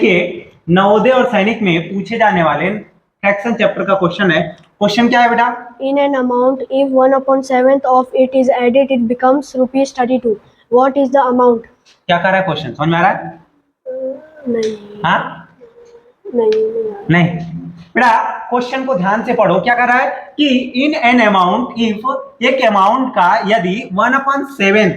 देखिए नवोदय और सैनिक में पूछे जाने वाले फ्रैक्शन चैप्टर का क्वेश्चन है। क्वेश्चन क्या है बेटा? In an amount, if 1/7 of it is added, it becomes rupees 32. What is the amount? क्या कर रहा है क्वेश्चन, समझ में आ रहा है? नहीं हाँ नहीं नहीं बेटा, क्वेश्चन को ध्यान से पढ़ो। क्या कर रहा है कि इन एन अमाउंट, इफ एक अमाउंट का यदि 1/7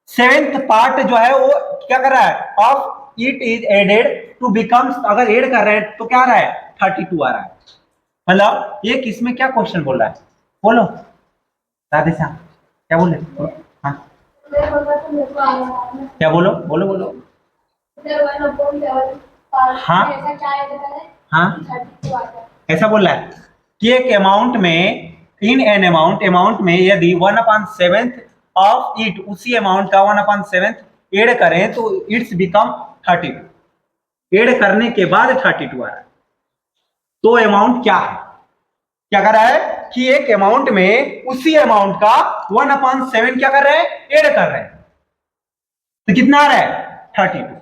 सेवेंथ पार्ट जो है वो क्या कर रहा है, of it is added to becomes, अगर ऐड कर रहे हैं तो क्या आ रहा है 32 आ रहा है। मतलब ये किसमें क्या क्वेश्चन बोल रहा है, बोलो राधे श्याम क्या बोले? हाँ क्या बोलो बोलो बोलो। हाँ हाँ ऐसा बोल रहा है कि एक अमाउंट में, इन एन अमाउंट में यदि 1/7 ऑफ इट, उसी अमाउंट का 1/7 ऐड करें तो इट्स बिकम 32। ऐड करने के बाद 32 आ रहा है। तो अमाउंट क्या है? क्या कर रहा है कि एक अमाउंट में उसी अमाउंट का 1/7 क्या कर रहे हैं, ऐड कर रहे हैं। तो कितना आ रहा है 32।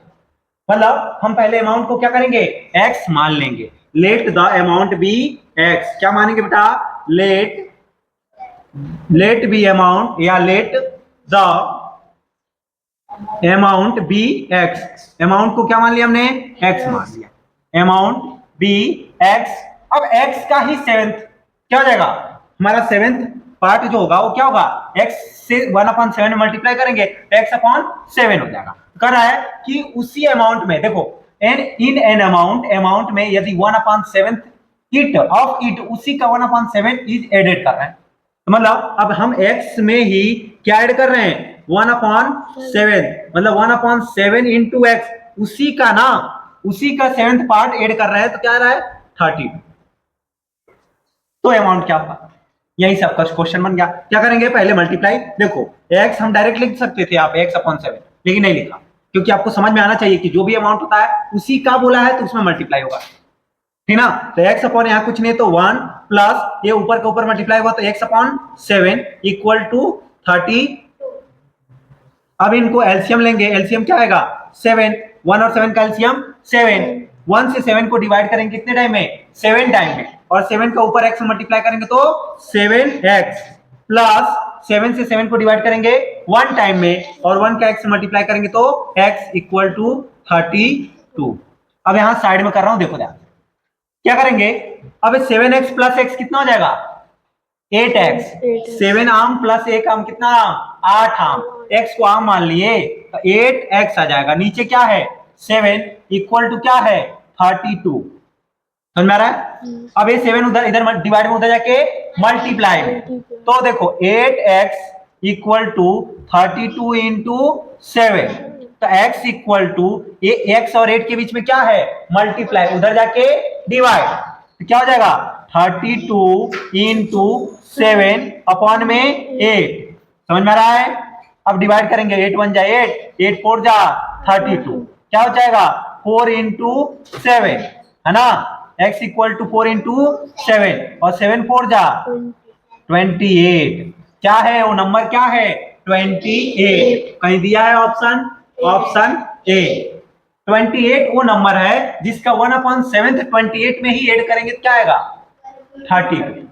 मतलब हम पहले अमाउंट को क्या करेंगे, x मान लेंगे। Let the amount be x, क्या मानेंगे बेटा, लेट बी अमाउंट या let the amount be x। Amount को क्या मान लिया हमने, x मान लिया। Amount be x। अब x का ही सेवेंथ क्या हो जाएगा, हमारा सेवेंथ पार्ट जो होगा वो क्या होगा, x से 1/7 में मल्टीप्लाई करेंगे तो x/7 हो जाएगा। कर रहा है कि उसी अमाउंट में देखो, इन एन अमाउंट में यदि 1/7 इट ऑफ इट, उसी का 1/7 इज एडेड कर रहे हैं। तो मतलब अब हम x में ही क्या ऐड कर रहे हैं, 1/7, मतलब 1/7 इंटू एक्स, उसी का ना, उसी का सेवेंथ पार्ट ऐड कर रहे हैं तो क्या आ रहा है 30। तो अमाउंट क्या होगा, यही सबका क्वेश्चन बन गया। क्या करेंगे, पहले मल्टीप्लाई। देखो x हम डायरेक्ट लिख सकते थे आप x/7, लेकिन नहीं लिखा क्योंकि आपको समझ में आना चाहिए कि जो भी अमाउंट होता है उसी का बोला है तो उसमें मल्टीप्लाई होगा, ठीक ना। तो x/ यहाँ कुछ नहीं तो 1 प्लस ये ऊपर के ऊपर मल्टीप्लाई हुआ तो x/7 इक्वल टू 30। अब इनको एलसीएम लेंगे, एलसीएम क्या आएगा 7, 1 और 7 का एलसीएम 7। 1 से 7 को डिवाइड करेंगे कितने टाइम में, 7 टाइम में, और 7 का ऊपर x मल्टीप्लाई करेंगे तो 7x, प्लस 7 से 7 को डिवाइड करेंगे 1 टाइम में और 1 का x मल्टीप्लाई करेंगे तो x इक्वल टू 32। अब यहां साइड में कर रहा हूं, देखो ध्यान क्या करेंगे। अब 7x प्लस x कितना हो जाएगा 8x। 7 आम प्लस 1 आम कितना आम, 8 आम। x को आम मान लिए तो 8x आ जाएगा। नीचे क्या है 7 इक्वल टू क्या है 32। समझ में आ रहा है? अब ये 7 उधर, इधर डिवाइड में, उधर जाके मल्टीप्लाई में, तो देखो 8x इक्वल टू 32 इंटू 7। तो x इक्वल टू, ये x और 8 के बीच में क्या है मल्टीप्लाई, उधर जाके डिवाइड, तो क्या हो जाएगा 32 इंटू 7 अपॉन में 8। समझ में आ रहा है? अब डिवाइड करेंगे, 8 1 जा 8, 8 4 जा 32, क्या हो जाएगा 4 इंटू 7, है ना। x इक्वल टू 4 इंटू 7 और 7 4 जा 28। क्या है वो नंबर, क्या है 28। कहीं दिया है ऑप्शन, ऑप्शन ए 28 वो नंबर है जिसका 1/7 28 में ही ऐड करेंगे तो क्या आएगा 30।